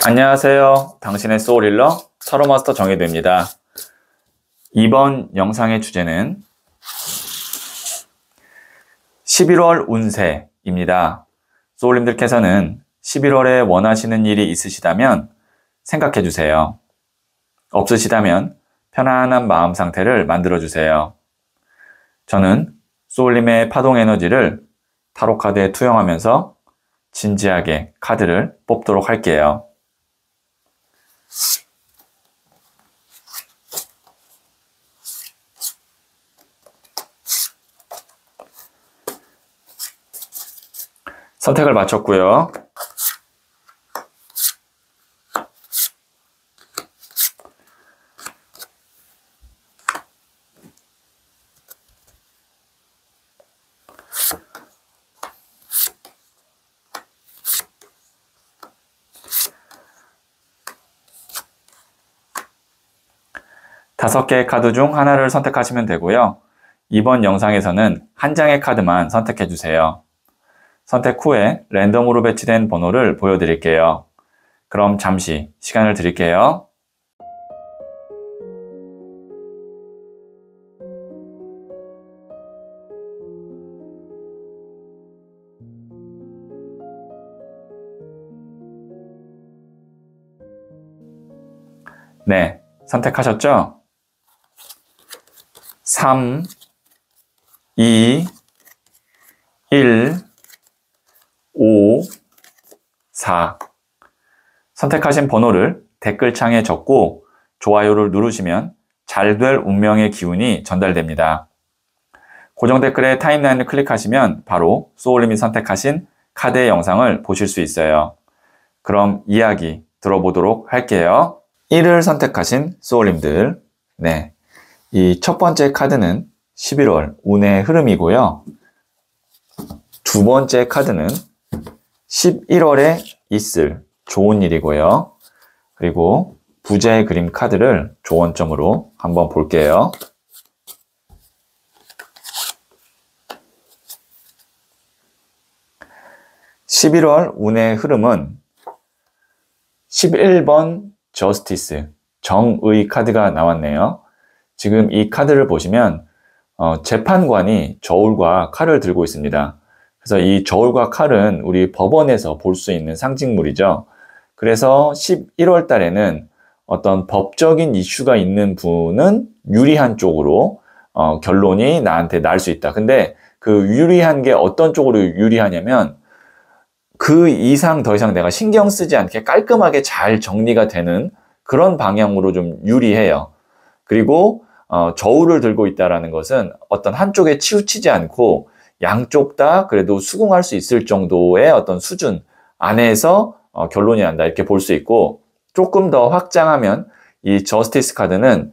안녕하세요. 당신의 소울힐러 타로마스터 정혜도입니다. 이번 영상의 주제는 11월 운세입니다. 소울님들께서는 11월에 원하시는 일이 있으시다면 생각해 주세요. 없으시다면 편안한 마음 상태를 만들어 주세요. 저는 소울님의 파동 에너지를 타로 카드에 투영하면서 진지하게 카드를 뽑도록 할게요. 선택을 마쳤고요. 다섯 개의 카드 중 하나를 선택하시면 되고요. 이번 영상에서는 한 장의 카드만 선택해 주세요. 선택 후에 랜덤으로 배치된 번호를 보여드릴게요. 그럼 잠시 시간을 드릴게요. 네, 선택하셨죠? 3, 2, 1, 5, 4 선택하신 번호를 댓글창에 적고 좋아요를 누르시면 잘 될 운명의 기운이 전달됩니다. 고정 댓글에 타임라인을 클릭하시면 바로 소울님이 선택하신 카드의 영상을 보실 수 있어요. 그럼 이야기 들어보도록 할게요. 1을 선택하신 소울님들, 이 첫 번째 카드는 11월 운의 흐름이고요. 두 번째 카드는 11월에 있을 좋은 일이고요. 그리고 부자의 그림 카드를 조언점으로 한번 볼게요. (11월) 운의 흐름은 11번 저스티스, 정의 카드가 나왔네요. 지금 이 카드를 보시면 재판관이 저울과 칼을 들고 있습니다. 그래서 이 저울과 칼은 우리 법원에서 볼 수 있는 상징물이죠. 그래서 11월 달에는 어떤 법적인 이슈가 있는 분은 유리한 쪽으로 결론이 나한테 날 수 있다. 근데 그 유리한 게 어떤 쪽으로 유리하냐면 그 이상 더 이상 내가 신경 쓰지 않게 깔끔하게 잘 정리가 되는 그런 방향으로 좀 유리해요. 그리고 저울을 들고 있다는 것은 어떤 한쪽에 치우치지 않고 양쪽 다 그래도 수긍할 수 있을 정도의 어떤 수준 안에서 결론이 난다 이렇게 볼 수 있고, 조금 더 확장하면 이 저스티스 카드는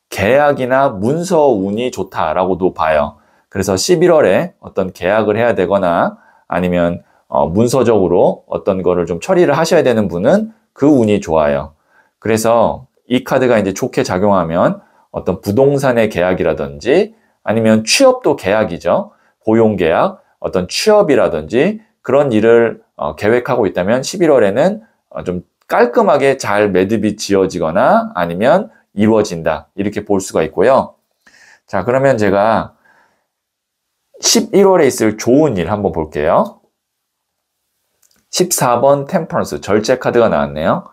계약이나 문서 운이 좋다라고도 봐요. 그래서 11월에 어떤 계약을 해야 되거나 아니면 문서적으로 어떤 거를 좀 처리를 하셔야 되는 분은 그 운이 좋아요. 그래서 이 카드가 이제 좋게 작용하면 어떤 부동산의 계약이라든지 아니면 취업도 계약이죠. 고용계약, 어떤 취업이라든지 그런 일을 계획하고 있다면 11월에는 좀 깔끔하게 잘 매듭이 지어지거나 아니면 이루어진다 이렇게 볼 수가 있고요. 자, 그러면 제가 11월에 있을 좋은 일 한번 볼게요. 14번 템퍼런스, 절제 카드가 나왔네요.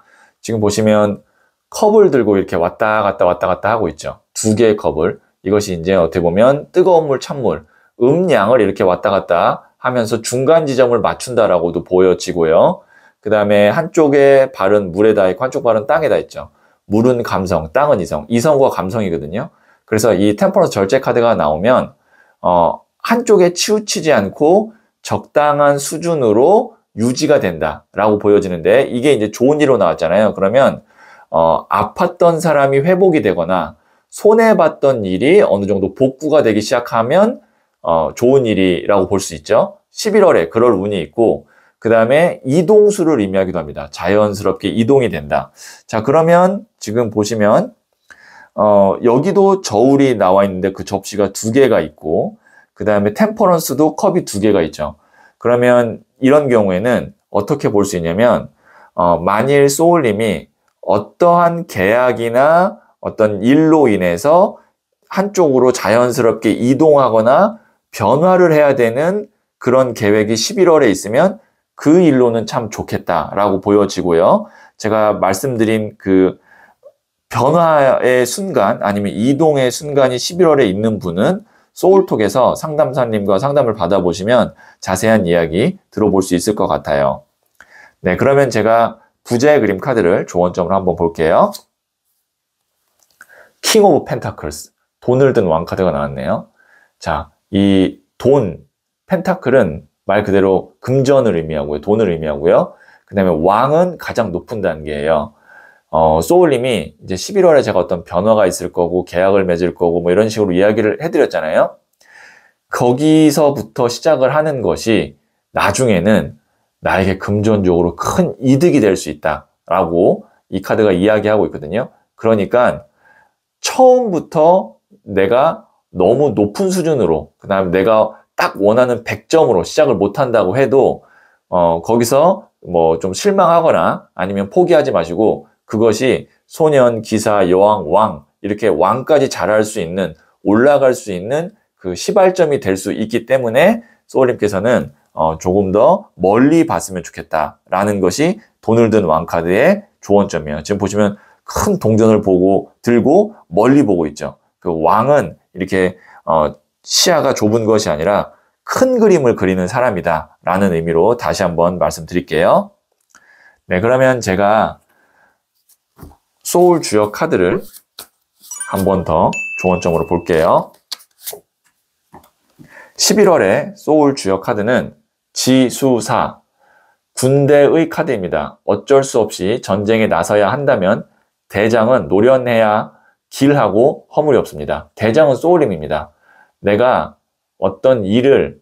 지금 보시면 컵을 들고 이렇게 왔다 갔다 하고 있죠. 두 개의 컵을. 이것이 이제 어떻게 보면 뜨거운 물, 찬물, 음양을 이렇게 왔다 갔다 하면서 중간 지점을 맞춘다라고도 보여지고요. 그 다음에 한쪽에 발은 물에다 있고 한쪽 발은 땅에다 있죠. 물은 감성, 땅은 이성. 이성과 감성이거든요. 그래서 이 템퍼런스 절제 카드가 나오면 한쪽에 치우치지 않고 적당한 수준으로 유지가 된다라고 보여지는데, 이게 이제 좋은 일로 나왔잖아요. 그러면 아팠던 사람이 회복이 되거나 손해봤던 일이 어느 정도 복구가 되기 시작하면 좋은 일이라고 볼 수 있죠. 11월에 그럴 운이 있고, 그 다음에 이동수를 의미하기도 합니다. 자연스럽게 이동이 된다. 자, 그러면 지금 보시면 여기도 저울이 나와 있는데 그 접시가 두 개가 있고, 그 다음에 템퍼런스도 컵이 두 개가 있죠. 그러면 이런 경우에는 어떻게 볼 수 있냐면 만일 소울님이 어떠한 계약이나 어떤 일로 인해서 한쪽으로 자연스럽게 이동하거나 변화를 해야 되는 그런 계획이 11월에 있으면 그 일로는 참 좋겠다라고 보여지고요. 제가 말씀드린 그 변화의 순간 아니면 이동의 순간이 11월에 있는 분은 소울톡에서 상담사님과 상담을 받아보시면 자세한 이야기 들어볼 수 있을 것 같아요. 네, 그러면 제가 부자의 그림 카드를 조언점으로 한번 볼게요. 킹 오브 펜타클스, 돈을 든 왕 카드가 나왔네요. 자, 이 돈, 펜타클은 말 그대로 금전을 의미하고요. 돈을 의미하고요. 그 다음에 왕은 가장 높은 단계예요. 소울님이 이제 11월에 제가 어떤 변화가 있을 거고 계약을 맺을 거고 뭐 이런 식으로 이야기를 해드렸잖아요. 거기서부터 시작을 하는 것이 나중에는 나에게 금전적으로 큰 이득이 될 수 있다라고 이 카드가 이야기하고 있거든요. 그러니까 처음부터 내가 너무 높은 수준으로 그 다음에 내가 딱 원하는 100점으로 시작을 못한다고 해도 거기서 뭐 좀 실망하거나 아니면 포기하지 마시고 그것이 소년, 기사, 여왕, 왕 이렇게 왕까지 자랄 수 있는 올라갈 수 있는 그 시발점이 될 수 있기 때문에 소울님께서는 조금 더 멀리 봤으면 좋겠다라는 것이 돈을 든 왕 카드의 조언점이에요. 지금 보시면 큰 동전을 들고 멀리 보고 있죠. 그 왕은 이렇게 시야가 좁은 것이 아니라 큰 그림을 그리는 사람이다 라는 의미로 다시 한번 말씀드릴게요. 네, 그러면 제가 소울 주역 카드를 한 번 더 조언점으로 볼게요. 11월에 소울 주역 카드는 지수사, 군대의 카드입니다. 어쩔 수 없이 전쟁에 나서야 한다면 대장은 노련해야 길하고 허물이 없습니다. 대장은 소울님입니다. 내가 어떤 일을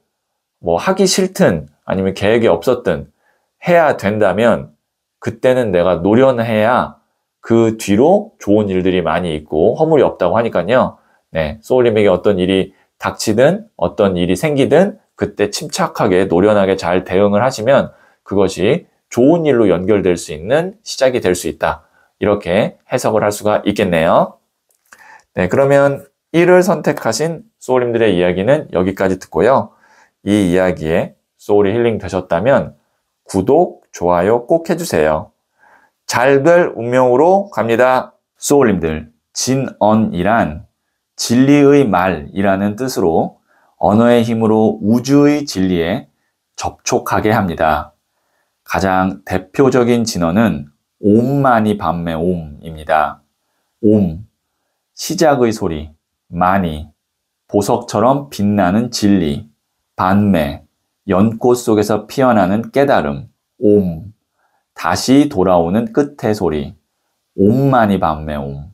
뭐 하기 싫든 아니면 계획이 없었든 해야 된다면 그때는 내가 노련해야 그 뒤로 좋은 일들이 많이 있고 허물이 없다고 하니까요. 네, 소울님에게 어떤 일이 닥치든 어떤 일이 생기든 그때 침착하게 노련하게 잘 대응을 하시면 그것이 좋은 일로 연결될 수 있는 시작이 될 수 있다. 이렇게 해석을 할 수가 있겠네요. 네, 그러면 1을 선택하신 소울님들의 이야기는 여기까지 듣고요. 이 이야기에 소울이 힐링 되셨다면 구독, 좋아요 꼭 해주세요. 잘 될 운명으로 갑니다. 소울님들, 진언이란 진리의 말이라는 뜻으로 언어의 힘으로 우주의 진리에 접촉하게 합니다. 가장 대표적인 진언은 옴마니 밤메 옴입니다. 옴, 시작의 소리, 마니, 보석처럼 빛나는 진리, 반메, 연꽃 속에서 피어나는 깨달음, 옴, 다시 돌아오는 끝의 소리, 옴마니 밤메 옴,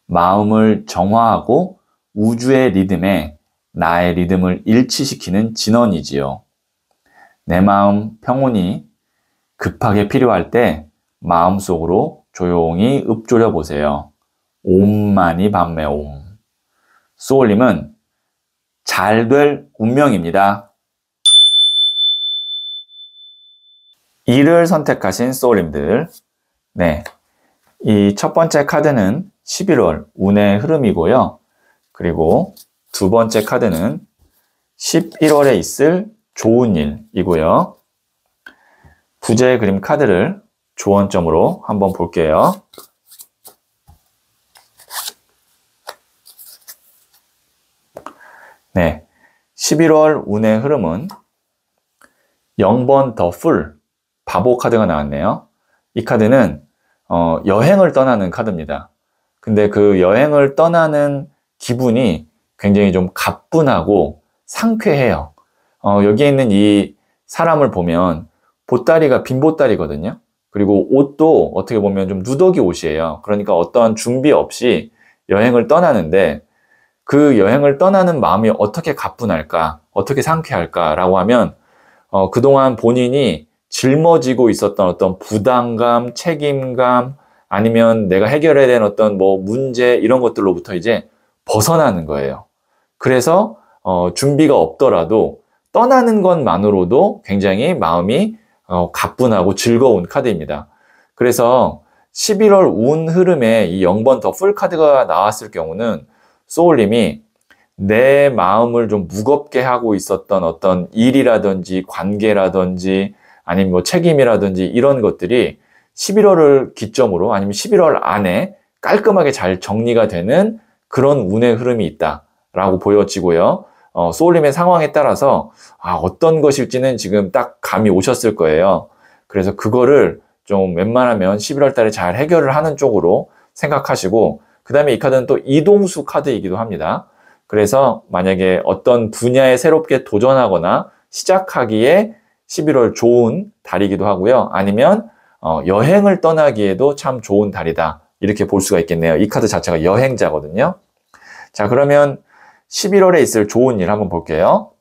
마음을 정화하고 우주의 리듬에 나의 리듬을 일치시키는 진언이지요. 내 마음 평온이 급하게 필요할 때 마음속으로 조용히 읊조려 보세요. 옴마니 밤메 옴. 소울님은 잘 될 운명입니다. 2를 선택하신 소울님들, 네, 이 첫 번째 카드는 11월 운의 흐름이고요. 그리고 두 번째 카드는 11월에 있을 좋은 일이고요. 부자의 그림 카드를 조언점으로 한번 볼게요. 네, 11월 운의 흐름은 0번 더 풀, 바보 카드가 나왔네요. 이 카드는 여행을 떠나는 카드입니다. 근데 그 여행을 떠나는 기분이 굉장히 좀 가뿐하고 상쾌해요. 여기에 있는 이 사람을 보면 보따리가 빈 보따리거든요. 그리고 옷도 어떻게 보면 좀 누더기 옷이에요. 그러니까 어떠한 준비 없이 여행을 떠나는데 그 여행을 떠나는 마음이 어떻게 가뿐할까, 어떻게 상쾌할까라고 하면 그동안 본인이 짊어지고 있었던 어떤 부담감, 책임감, 아니면 내가 해결해야 되는 어떤 뭐 문제 이런 것들로부터 이제 벗어나는 거예요. 그래서 준비가 없더라도 떠나는 것만으로도 굉장히 마음이 가뿐하고 즐거운 카드입니다. 그래서 11월 운 흐름에 이 0번 더 풀 카드가 나왔을 경우는 소울님이 내 마음을 좀 무겁게 하고 있었던 어떤 일이라든지 관계라든지 아니면 뭐 책임이라든지 이런 것들이 11월을 기점으로 아니면 11월 안에 깔끔하게 잘 정리가 되는 그런 운의 흐름이 있다라고 보여지고요. 소울님의 상황에 따라서 어떤 것일지는 지금 딱 감이 오셨을 거예요. 그래서 그거를 좀 웬만하면 11월 달에 잘 해결을 하는 쪽으로 생각하시고, 그 다음에 이 카드는 또 이동수 카드이기도 합니다. 그래서 만약에 어떤 분야에 새롭게 도전하거나 시작하기에 11월 좋은 달이기도 하고요. 아니면 여행을 떠나기에도 참 좋은 달이다. 이렇게 볼 수가 있겠네요. 이 카드 자체가 여행자거든요. 자, 그러면 11월에 있을 좋은 일 한번 볼게요.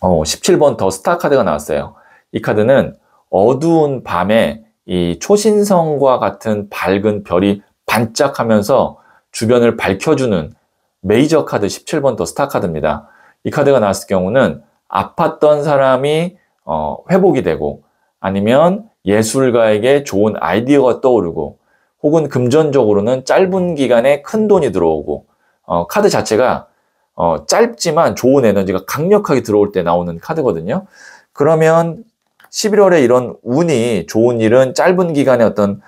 17번 더 스타 카드가 나왔어요. 이 카드는 어두운 밤에 이 초신성과 같은 밝은 별이 반짝하면서 주변을 밝혀주는 메이저 카드 17번 더 스타 카드입니다. 이 카드가 나왔을 경우는 아팠던 사람이 회복이 되고, 아니면 예술가에게 좋은 아이디어가 떠오르고, 혹은 금전적으로는 짧은 기간에 큰 돈이 들어오고, 카드 자체가 짧지만 좋은 에너지가 강력하게 들어올 때 나오는 카드거든요. 그러면 11월에 이런 운이 좋은 일은 짧은 기간에 어떤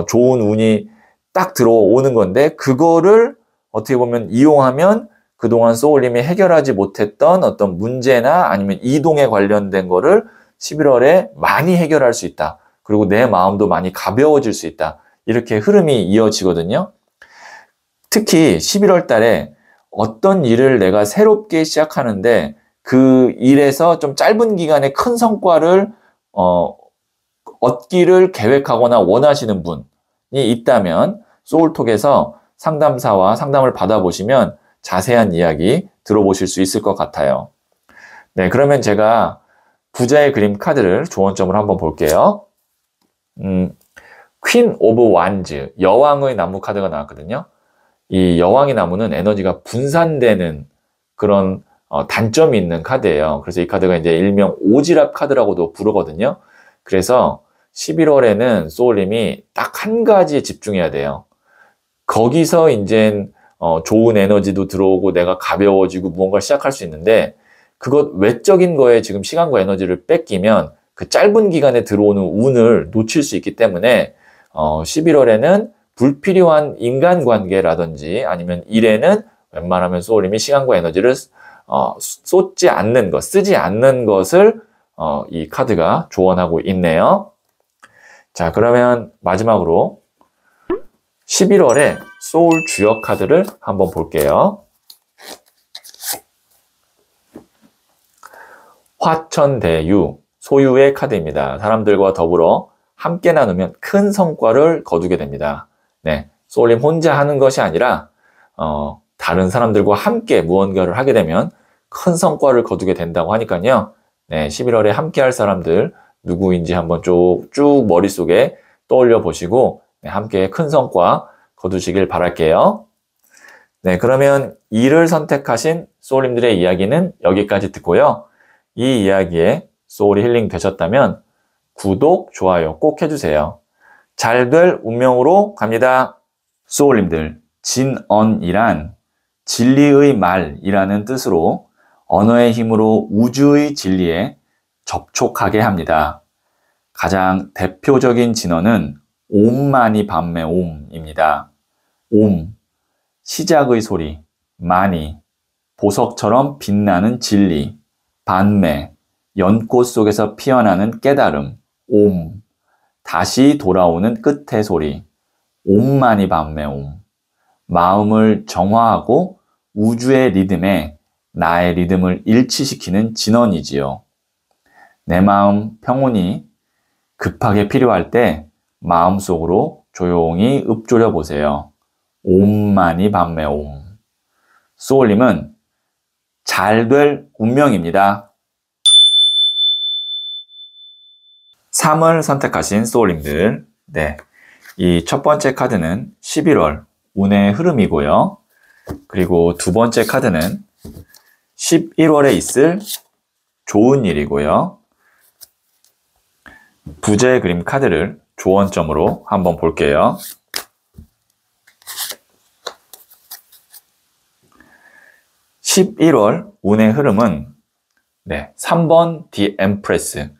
좋은 운이 딱 들어오는 건데, 그거를 어떻게 보면 이용하면 그동안 소울님이 해결하지 못했던 어떤 문제나 아니면 이동에 관련된 거를 11월에 많이 해결할 수 있다. 그리고 내 마음도 많이 가벼워질 수 있다. 이렇게 흐름이 이어지거든요. 특히 11월 달에 어떤 일을 내가 새롭게 시작하는데 그 일에서 좀 짧은 기간에 큰 성과를 얻기를 계획하거나 원하시는 분이 있다면 소울톡에서 상담사와 상담을 받아보시면 자세한 이야기 들어보실 수 있을 것 같아요. 네, 그러면 제가 부자의 그림 카드를 조언점으로 한번 볼게요. 퀸 오브 완즈, 여왕의 나무 카드가 나왔거든요. 이 여왕의 나무는 에너지가 분산되는 그런 단점이 있는 카드예요. 그래서 이 카드가 이제 일명 오지랖 카드라고도 부르거든요. 그래서 11월에는 소울님이 딱 한 가지에 집중해야 돼요. 거기서 이제 좋은 에너지도 들어오고 내가 가벼워지고 무언가를 시작할 수 있는데, 그것 외적인 거에 지금 시간과 에너지를 뺏기면 그 짧은 기간에 들어오는 운을 놓칠 수 있기 때문에 11월에는 불필요한 인간관계라든지 아니면 일에는 웬만하면 소울님이 시간과 에너지를 쏟지 않는 것, 쓰지 않는 것을 이 카드가 조언하고 있네요. 자, 그러면 마지막으로 11월에 소울 주역 카드를 한번 볼게요. 화천대유, 소유의 카드입니다. 사람들과 더불어 함께 나누면 큰 성과를 거두게 됩니다. 네, 소울님 혼자 하는 것이 아니라 다른 사람들과 함께 무언가를 하게 되면 큰 성과를 거두게 된다고 하니까요. 네, 11월에 함께 할 사람들 누구인지 한번 쭉 머릿속에 떠올려 보시고 함께 큰 성과 거두시길 바랄게요. 네, 그러면 이를 선택하신 소울님들의 이야기는 여기까지 듣고요. 이 이야기에 소울이 힐링 되셨다면 구독, 좋아요 꼭 해주세요. 잘 될 운명으로 갑니다. 소울님들, 진언이란 진리의 말이라는 뜻으로 언어의 힘으로 우주의 진리에 접촉하게 합니다. 가장 대표적인 진언은 옴마니 밤메 옴입니다. 옴, 시작의 소리, 마니, 보석처럼 빛나는 진리, 반메, 연꽃 속에서 피어나는 깨달음, 옴, 다시 돌아오는 끝의 소리, 옴마니 밤메 옴, 마음을 정화하고 우주의 리듬에 나의 리듬을 일치시키는 진언이지요. 내 마음 평온이 급하게 필요할 때 마음속으로 조용히 읊조려 보세요. 옴마니 밤메 옴. 소울님은 잘 될 운명입니다. 3을 선택하신 소울님들, 네, 이 첫 번째 카드는 11월 운의 흐름이고요. 그리고 두 번째 카드는 11월에 있을 좋은 일이고요. 부자의 그림 카드를 조언점으로 한번 볼게요. 11월 운의 흐름은 3번 The Empress,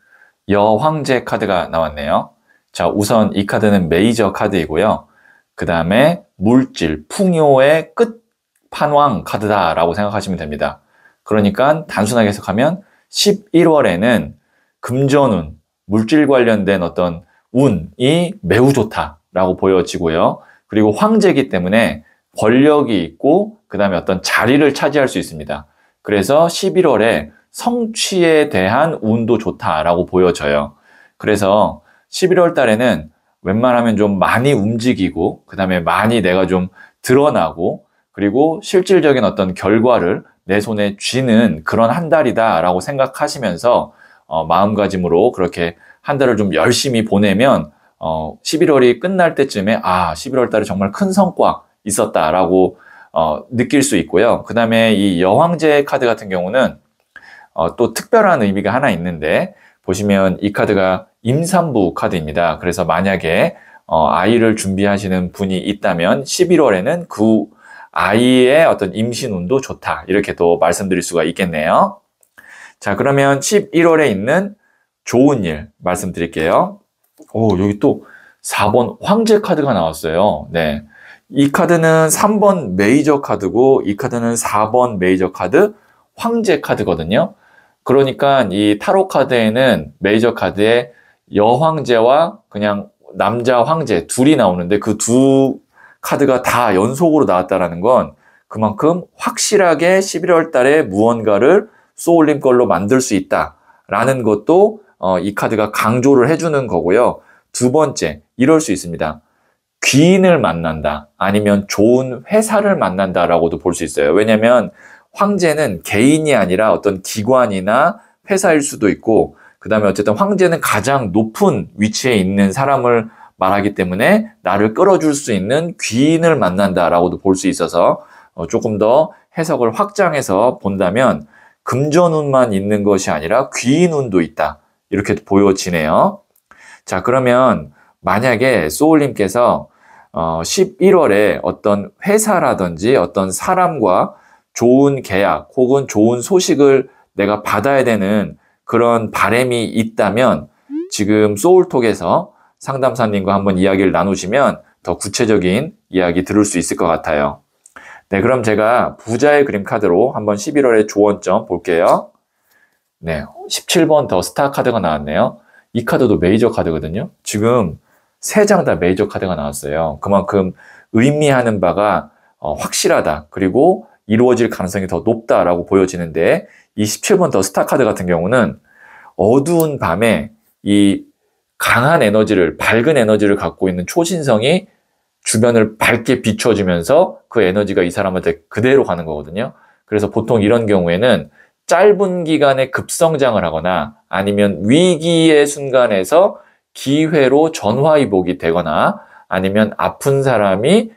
여황제 카드가 나왔네요. 자, 우선 이 카드는 메이저 카드이고요. 그 다음에 물질, 풍요의 끝판왕 카드다라고 생각하시면 됩니다. 그러니까 단순하게 해석하면 11월에는 금전운, 물질 관련된 어떤 운이 매우 좋다라고 보여지고요. 그리고 황제이기 때문에 권력이 있고 그 다음에 어떤 자리를 차지할 수 있습니다. 그래서 11월에 성취에 대한 운도 좋다라고 보여져요. 그래서 11월 달에는 웬만하면 좀 많이 움직이고 그 다음에 많이 내가 좀 드러나고 그리고 실질적인 어떤 결과를 내 손에 쥐는 그런 한 달이다라고 생각하시면서 마음가짐으로 그렇게 한 달을 좀 열심히 보내면 11월이 끝날 때쯤에 11월 달에 정말 큰 성과 있었다라고 느낄 수 있고요. 그 다음에 이 여황제 카드 같은 경우는 또 특별한 의미가 하나 있는데 보시면 이 카드가 임산부 카드입니다. 그래서 만약에 아이를 준비하시는 분이 있다면 11월에는 그 아이의 어떤 임신운도 좋다 이렇게 또 말씀드릴 수가 있겠네요. 자, 그러면 11월에 있는 좋은 일 말씀드릴게요. 여기 또 4번 황제 카드가 나왔어요. 네. 이 카드는 3번 메이저 카드고 이 카드는 4번 메이저 카드 황제 카드거든요. 그러니까 이 타로 카드에는 메이저 카드에 여황제와 그냥 남자 황제 둘이 나오는데 그 두 카드가 다 연속으로 나왔다는 건 그만큼 확실하게 11월 달에 무언가를 소울님 걸로 만들 수 있다라는 것도 이 카드가 강조를 해주는 거고요. 두 번째, 이럴 수 있습니다. 귀인을 만난다 아니면 좋은 회사를 만난다라고도 볼 수 있어요. 왜냐하면 황제는 개인이 아니라 어떤 기관이나 회사일 수도 있고 그 다음에 어쨌든 황제는 가장 높은 위치에 있는 사람을 말하기 때문에 나를 끌어줄 수 있는 귀인을 만난다라고도 볼 수 있어서 조금 더 해석을 확장해서 본다면 금전운만 있는 것이 아니라 귀인운도 있다 이렇게 보여지네요. 자, 그러면 만약에 소울님께서 11월에 어떤 회사라든지 어떤 사람과 좋은 계약 혹은 좋은 소식을 내가 받아야 되는 그런 바람이 있다면 지금 소울톡에서 상담사님과 한번 이야기를 나누시면 더 구체적인 이야기 들을 수 있을 것 같아요. 네, 그럼 제가 부자의 그림 카드로 한번 11월의 조언점 볼게요. 네, 17번 더 스타 카드가 나왔네요. 이 카드도 메이저 카드거든요. 지금 3장 다 메이저 카드가 나왔어요. 그만큼 의미하는 바가 확실하다. 그리고 이루어질 가능성이 더 높다라고 보여지는데 이 17번 더 스타 카드 같은 경우는 어두운 밤에 이 강한 에너지를, 밝은 에너지를 갖고 있는 초신성이 주변을 밝게 비춰주면서 그 에너지가 이 사람한테 그대로 가는 거거든요. 그래서 보통 이런 경우에는 짧은 기간에 급성장을 하거나 아니면 위기의 순간에서 기회로 전화위복이 되거나 아니면 아픈 사람이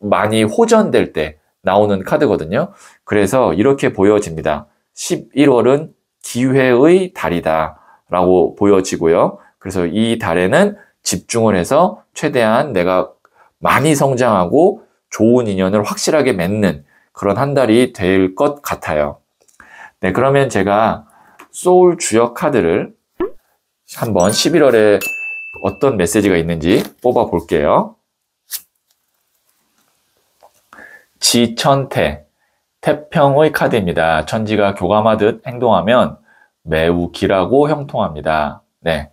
많이 호전될 때 나오는 카드거든요. 그래서 이렇게 보여집니다. 11월은 기회의 달이다 라고 보여지고요. 그래서 이 달에는 집중을 해서 최대한 내가 많이 성장하고 좋은 인연을 확실하게 맺는 그런 한 달이 될 것 같아요. 네, 그러면 제가 소울 주역 카드를 한번 11월에 어떤 메시지가 있는지 뽑아 볼게요. 지천태, 태평의 카드입니다. 천지가 교감하듯 행동하면 매우 길하고 형통합니다. 네,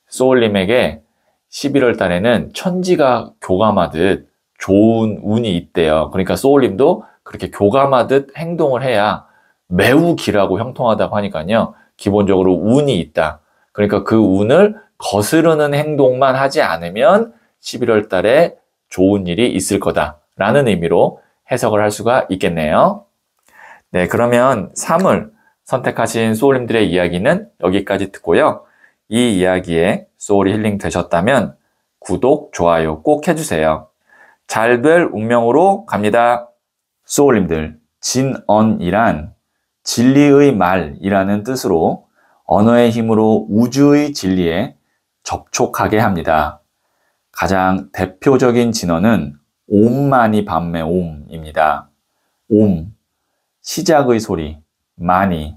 소울님에게 11월 달에는 천지가 교감하듯 좋은 운이 있대요. 그러니까 소울님도 그렇게 교감하듯 행동을 해야 매우 길하고 형통하다고 하니까요. 기본적으로 운이 있다. 그러니까 그 운을 거스르는 행동만 하지 않으면 11월 달에 좋은 일이 있을 거다라는 의미로 해석을 할 수가 있겠네요. 네, 그러면 3을 선택하신 소울님들의 이야기는 여기까지 듣고요. 이 이야기에 소울이 힐링 되셨다면 구독, 좋아요 꼭 해주세요. 잘 될 운명으로 갑니다. 소울님들, 진언이란 진리의 말이라는 뜻으로 언어의 힘으로 우주의 진리에 접촉하게 합니다. 가장 대표적인 진언은 옴마니 밤메 옴입니다. 옴, 시작의 소리, 마니,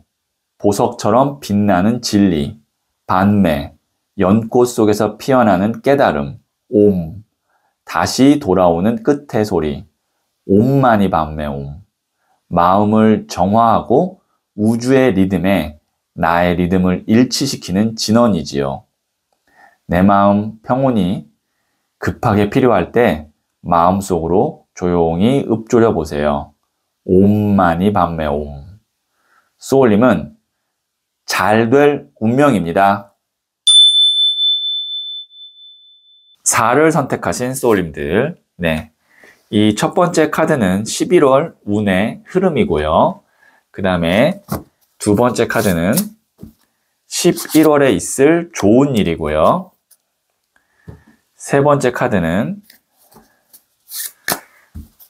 보석처럼 빛나는 진리, 반메, 연꽃 속에서 피어나는 깨달음, 옴, 다시 돌아오는 끝의 소리, 옴마니 밤메 옴. 마음을 정화하고 우주의 리듬에 나의 리듬을 일치시키는 진언이지요. 내 마음 평온이 급하게 필요할 때 마음속으로 조용히 읊조려 보세요. 옴마니 밤메 옴. 소울님은 잘 될 운명입니다. 4를 선택하신 소울님들, 네. 이 첫 번째 카드는 11월 운의 흐름이고요. 그 다음에 두 번째 카드는 11월에 있을 좋은 일이고요. 세 번째 카드는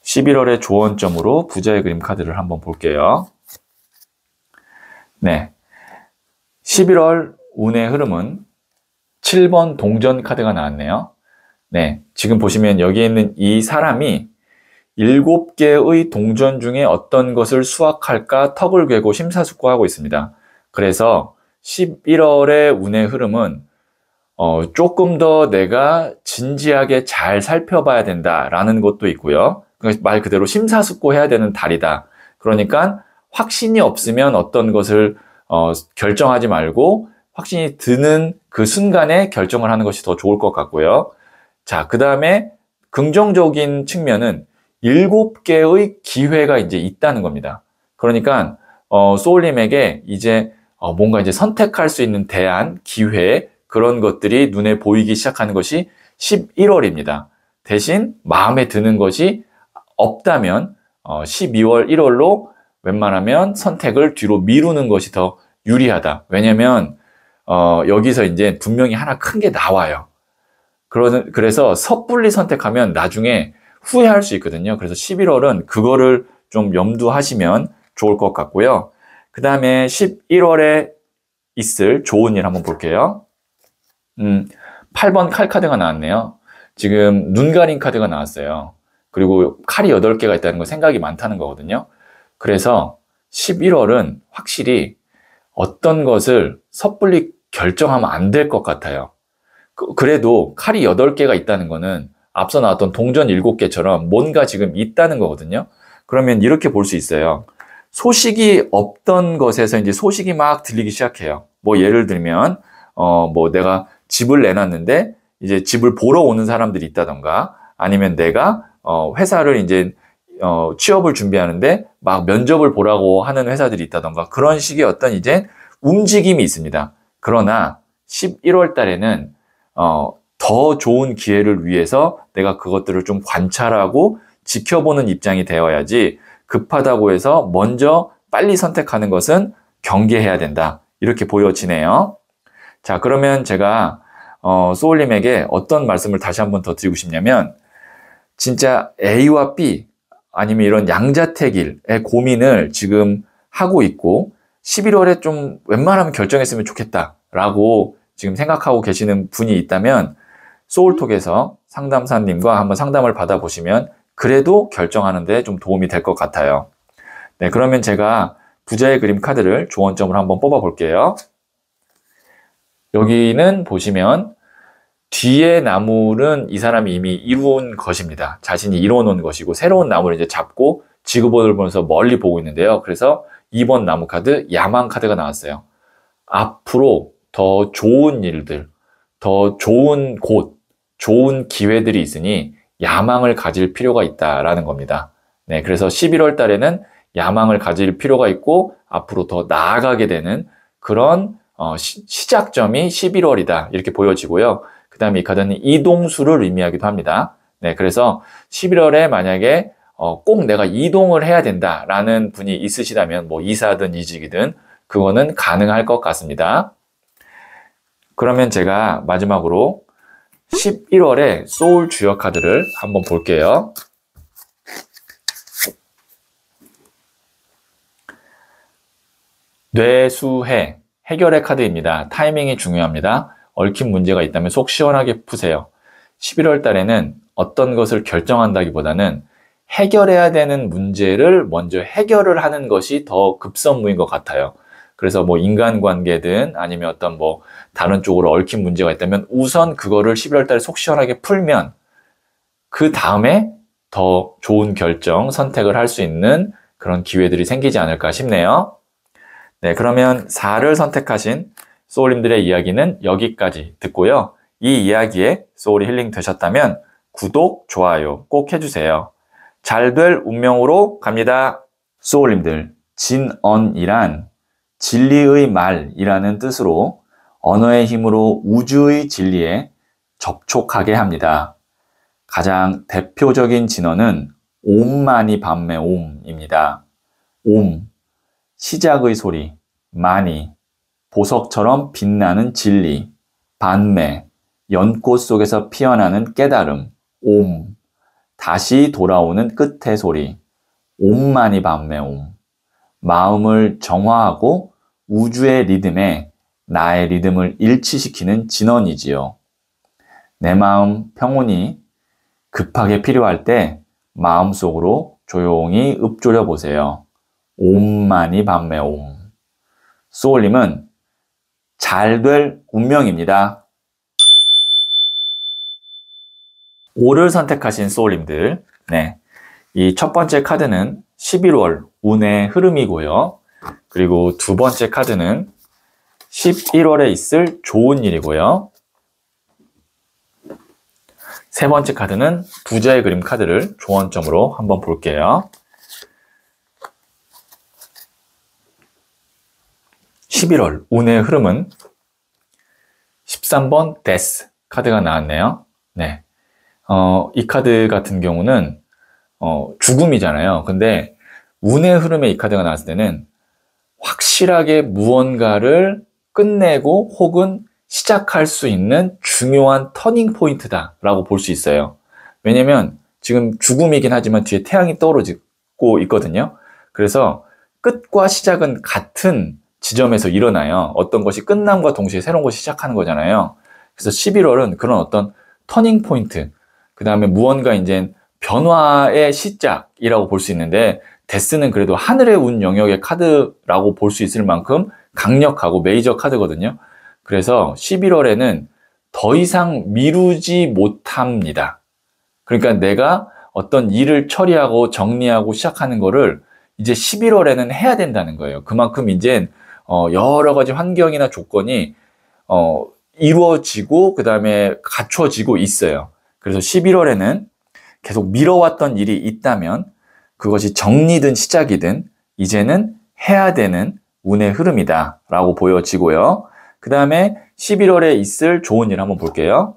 11월의 조언점으로 부자의 그림 카드를 한번 볼게요. 네. 11월 운의 흐름은 7번 동전 카드가 나왔네요. 네. 지금 보시면 여기에 있는 이 사람이 7개의 동전 중에 어떤 것을 수확할까 턱을 괴고 심사숙고하고 있습니다. 그래서 11월의 운의 흐름은 조금 더 내가 진지하게 잘 살펴봐야 된다라는 것도 있고요. 말 그대로 심사숙고해야 되는 달이다. 그러니까 확신이 없으면 어떤 것을 결정하지 말고 확신이 드는 그 순간에 결정을 하는 것이 더 좋을 것 같고요. 자, 그 다음에 긍정적인 측면은 7개의 기회가 이제 있다는 겁니다. 그러니까 소울님에게 이제 뭔가 이제 선택할 수 있는 대안, 기회, 그런 것들이 눈에 보이기 시작하는 것이 11월입니다. 대신 마음에 드는 것이 없다면 12월, 1월로 웬만하면 선택을 뒤로 미루는 것이 더 유리하다. 왜냐면 여기서 이제 분명히 하나 큰 게 나와요. 그래서 섣불리 선택하면 나중에 후회할 수 있거든요. 그래서 11월은 그거를 좀 염두하시면 좋을 것 같고요. 그 다음에 11월에 있을 좋은 일 한번 볼게요. 8번 칼 카드가 나왔네요. 지금 눈 가린 카드가 나왔어요. 그리고 칼이 8개가 있다는 건 생각이 많다는 거거든요. 그래서 11월은 확실히 어떤 것을 섣불리 결정하면 안 될 것 같아요. 그래도 칼이 8개가 있다는 거는 앞서 나왔던 동전 7개처럼 뭔가 지금 있다는 거거든요. 그러면 이렇게 볼 수 있어요. 소식이 없던 것에서 이제 소식이 막 들리기 시작해요. 뭐 예를 들면 뭐 내가 집을 내놨는데 이제 집을 보러 오는 사람들이 있다던가, 아니면 내가 회사를 이제 취업을 준비하는데 막 면접을 보라고 하는 회사들이 있다던가, 그런 식의 어떤 이제 움직임이 있습니다. 그러나 11월 달에는 더 좋은 기회를 위해서 내가 그것들을 좀 관찰하고 지켜보는 입장이 되어야지, 급하다고 해서 먼저 빨리 선택하는 것은 경계해야 된다. 이렇게 보여지네요. 자, 그러면 제가 소울님에게 어떤 말씀을 다시 한번 더 드리고 싶냐면, 진짜 A와 B 아니면 이런 양자택일의 고민을 지금 하고 있고 11월에 좀 웬만하면 결정했으면 좋겠다라고 지금 생각하고 계시는 분이 있다면 소울톡에서 상담사님과 한번 상담을 받아보시면 그래도 결정하는 데 좀 도움이 될 것 같아요. 네, 그러면 제가 부자의 그림 카드를 조언점을 한번 뽑아 볼게요. 여기는 보시면 뒤에 나무는 이 사람이 이미 이룬 것입니다. 자신이 이뤄놓은 것이고, 새로운 나무를 이제 잡고 지구본을 보면서 멀리 보고 있는데요. 그래서 2번 나무 카드, 야망 카드가 나왔어요. 앞으로 더 좋은 일들, 더 좋은 곳, 좋은 기회들이 있으니 야망을 가질 필요가 있다라는 겁니다. 네, 그래서 11월 달에는 야망을 가질 필요가 있고 앞으로 더 나아가게 되는 그런 시작점이 11월이다 이렇게 보여지고요. 그 다음에 이 카드는 이동수를 의미하기도 합니다. 네, 그래서 11월에 만약에 꼭 내가 이동을 해야 된다라는 분이 있으시다면 뭐 이사든 이직이든 그거는 가능할 것 같습니다. 그러면 제가 마지막으로 11월의 소울 주역 카드를 한번 볼게요. 뇌수해, 해결의 카드입니다. 타이밍이 중요합니다. 얽힌 문제가 있다면 속 시원하게 푸세요. 11월 달에는 어떤 것을 결정한다기보다는 해결해야 되는 문제를 먼저 해결을 하는 것이 더 급선무인 것 같아요. 그래서 뭐 인간관계든 아니면 어떤 뭐 다른 쪽으로 얽힌 문제가 있다면 우선 그거를 11월 달에 속 시원하게 풀면 그 다음에 더 좋은 결정, 선택을 할 수 있는 그런 기회들이 생기지 않을까 싶네요. 네, 그러면 4를 선택하신 소울님들의 이야기는 여기까지 듣고요. 이 이야기에 소울이 힐링 되셨다면 구독, 좋아요 꼭 해주세요. 잘 될 운명으로 갑니다. 소울님들, 진언이란 진리의 말이라는 뜻으로 언어의 힘으로 우주의 진리에 접촉하게 합니다. 가장 대표적인 진언은 옴마니 밤메 옴입니다. 옴, 시작의 소리, 마니, 보석처럼 빛나는 진리, 반메, 연꽃 속에서 피어나는 깨달음, 옴, 다시 돌아오는 끝의 소리, 옴마니 밤메 옴, 마음을 정화하고 우주의 리듬에 나의 리듬을 일치시키는 진언이지요. 내 마음 평온이 급하게 필요할 때 마음속으로 조용히 읊조려 보세요. 옴마니 밤메 옴. 소울님은 잘 될 운명입니다. 5를 선택하신 소울님들, 네, 이 첫 번째 카드는 11월 운의 흐름이고요. 그리고 두 번째 카드는 11월에 있을 좋은 일이고요. 세 번째 카드는 부자의 그림 카드를 조언점으로 한번 볼게요. 11월 운의 흐름은 13번 데스 카드가 나왔네요. 네, 이 카드 같은 경우는 죽음이잖아요. 근데 운의 흐름에 이 카드가 나왔을 때는 확실하게 무언가를 끝내고 혹은 시작할 수 있는 중요한 터닝 포인트다라고 볼 수 있어요. 왜냐면 지금 죽음이긴 하지만 뒤에 태양이 떨어지고 있거든요. 그래서 끝과 시작은 같은 지점에서 일어나요. 어떤 것이 끝남과 동시에 새로운 것이 시작하는 거잖아요. 그래서 11월은 그런 어떤 터닝 포인트, 그 다음에 무언가 이제 변화의 시작이라고 볼 수 있는데, 데스는 그래도 하늘의 운 영역의 카드라고 볼 수 있을 만큼 강력하고 메이저 카드거든요. 그래서 11월에는 더 이상 미루지 못합니다. 그러니까 내가 어떤 일을 처리하고 정리하고 시작하는 거를 이제 11월에는 해야 된다는 거예요. 그만큼 이제 여러 가지 환경이나 조건이 이루어지고 그 다음에 갖춰지고 있어요. 그래서 11월에는 계속 미뤄왔던 일이 있다면 그것이 정리든 시작이든 이제는 해야 되는 운의 흐름이다 라고 보여지고요. 그 다음에 11월에 있을 좋은 일 한번 볼게요.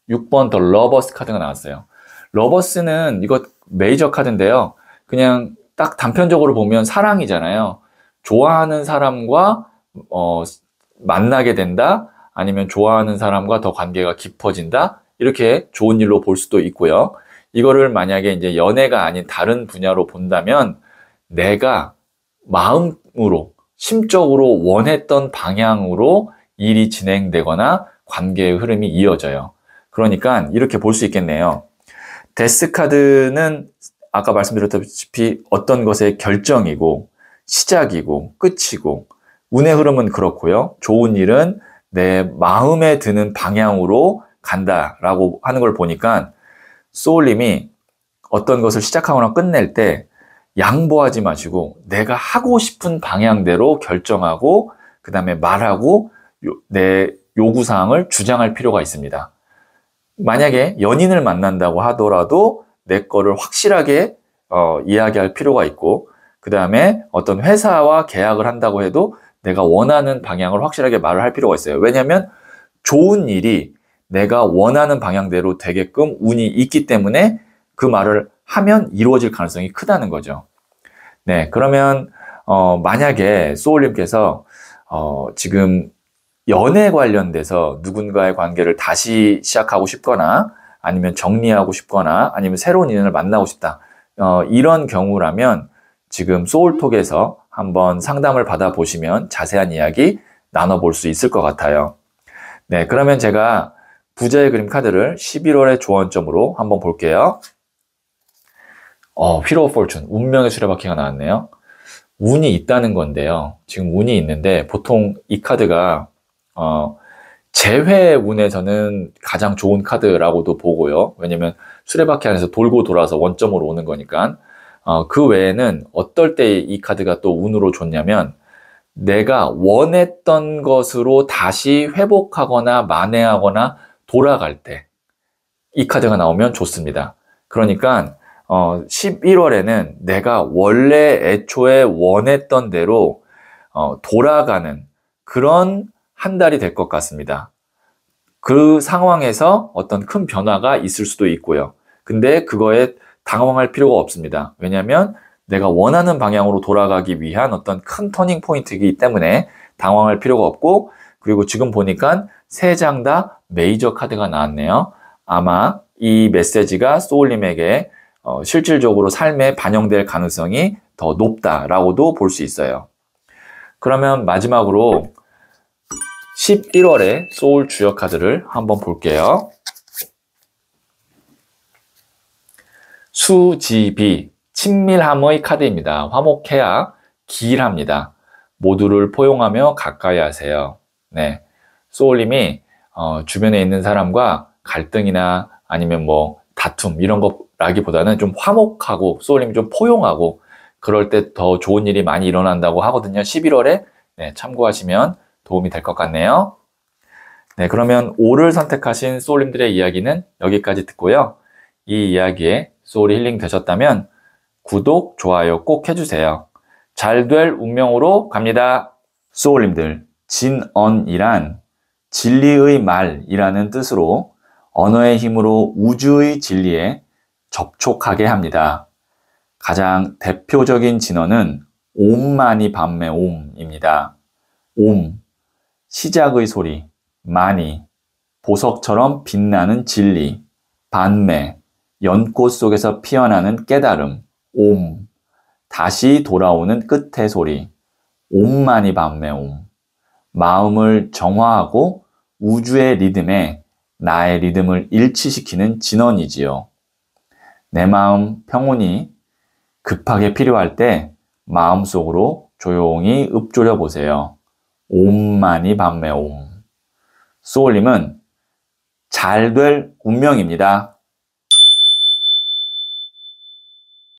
6번 더 러버스 카드가 나왔어요. 러버스는 이거 메이저 카드인데요. 그냥 딱 단편적으로 보면 사랑이잖아요. 좋아하는 사람과 만나게 된다, 아니면 좋아하는 사람과 더 관계가 깊어진다, 이렇게 좋은 일로 볼 수도 있고요. 이거를 만약에 이제 연애가 아닌 다른 분야로 본다면 내가 마음으로 심적으로 원했던 방향으로 일이 진행되거나 관계의 흐름이 이어져요. 그러니까 이렇게 볼 수 있겠네요. 데스 카드는 아까 말씀드렸다시피 어떤 것의 결정이고 시작이고 끝이고, 운의 흐름은 그렇고요. 좋은 일은 내 마음에 드는 방향으로 간다라고 하는 걸 보니까 소울님이 어떤 것을 시작하거나 끝낼 때 양보하지 마시고 내가 하고 싶은 방향대로 결정하고 그 다음에 말하고 내 요구사항을 주장할 필요가 있습니다. 만약에 연인을 만난다고 하더라도 내 거를 확실하게 이야기할 필요가 있고, 그 다음에 어떤 회사와 계약을 한다고 해도 내가 원하는 방향을 확실하게 말을 할 필요가 있어요. 왜냐하면 좋은 일이 내가 원하는 방향대로 되게끔 운이 있기 때문에 그 말을 하면 이루어질 가능성이 크다는 거죠. 네, 그러면 만약에 소울님께서 지금 연애 관련돼서 누군가의 관계를 다시 시작하고 싶거나 아니면 정리하고 싶거나 아니면 새로운 인연을 만나고 싶다, 이런 경우라면 지금 소울톡에서 한번 상담을 받아보시면 자세한 이야기 나눠볼 수 있을 것 같아요. 네, 그러면 제가 부자의 그림 카드를 11월의 조언점으로 한번 볼게요. 휠 오브 포춘, 운명의 수레바퀴가 나왔네요. 운이 있다는 건데요. 지금 운이 있는데 보통 이 카드가 재회 운에서는 가장 좋은 카드라고도 보고요. 왜냐면 수레바퀴 안에서 돌고 돌아서 원점으로 오는 거니까. 그 외에는 어떨 때 이 카드가 또 운으로 좋냐면 내가 원했던 것으로 다시 회복하거나 만회하거나 돌아갈 때 이 카드가 나오면 좋습니다. 그러니까 11월에는 내가 원래 애초에 원했던 대로 돌아가는 그런 한 달이 될 것 같습니다. 그 상황에서 어떤 큰 변화가 있을 수도 있고요. 근데 그거에 당황할 필요가 없습니다. 왜냐하면 내가 원하는 방향으로 돌아가기 위한 어떤 큰 터닝 포인트이기 때문에 당황할 필요가 없고, 그리고 지금 보니까 3장 다 메이저 카드가 나왔네요. 아마 이 메시지가 소울님에게 실질적으로 삶에 반영될 가능성이 더 높다라고도 볼 수 있어요. 그러면 마지막으로 11월의 소울 주역 카드를 한번 볼게요. 수지비, 친밀함의 카드입니다. 화목해야 기일합니다. 모두를 포용하며 가까이 하세요. 네, 소울님이 주변에 있는 사람과 갈등이나 아니면 뭐 다툼 이런 거라기보다는 좀 화목하고 소울님이 좀 포용하고 그럴 때 더 좋은 일이 많이 일어난다고 하거든요. 11월에 참고하시면 도움이 될 것 같네요. 네, 그러면 5를 선택하신 소울님들의 이야기는 여기까지 듣고요. 이 이야기에 소울이 힐링 되셨다면 구독, 좋아요 꼭 해주세요. 잘 될 운명으로 갑니다. 소울님들, 진언이란 진리의 말이라는 뜻으로 언어의 힘으로 우주의 진리에 접촉하게 합니다. 가장 대표적인 진언은 옴마니 밤메 옴입니다. 옴, 시작의 소리, 마니, 보석처럼 빛나는 진리, 반메, 연꽃 속에서 피어나는 깨달음, 옴, 다시 돌아오는 끝의 소리, 옴마니 밤메 옴, 마음을 정화하고 우주의 리듬에 나의 리듬을 일치시키는 진언이지요. 내 마음 평온이 급하게 필요할 때 마음속으로 조용히 읊조려 보세요. 옴마니 밤메 옴. 소울님은 잘 될 운명입니다.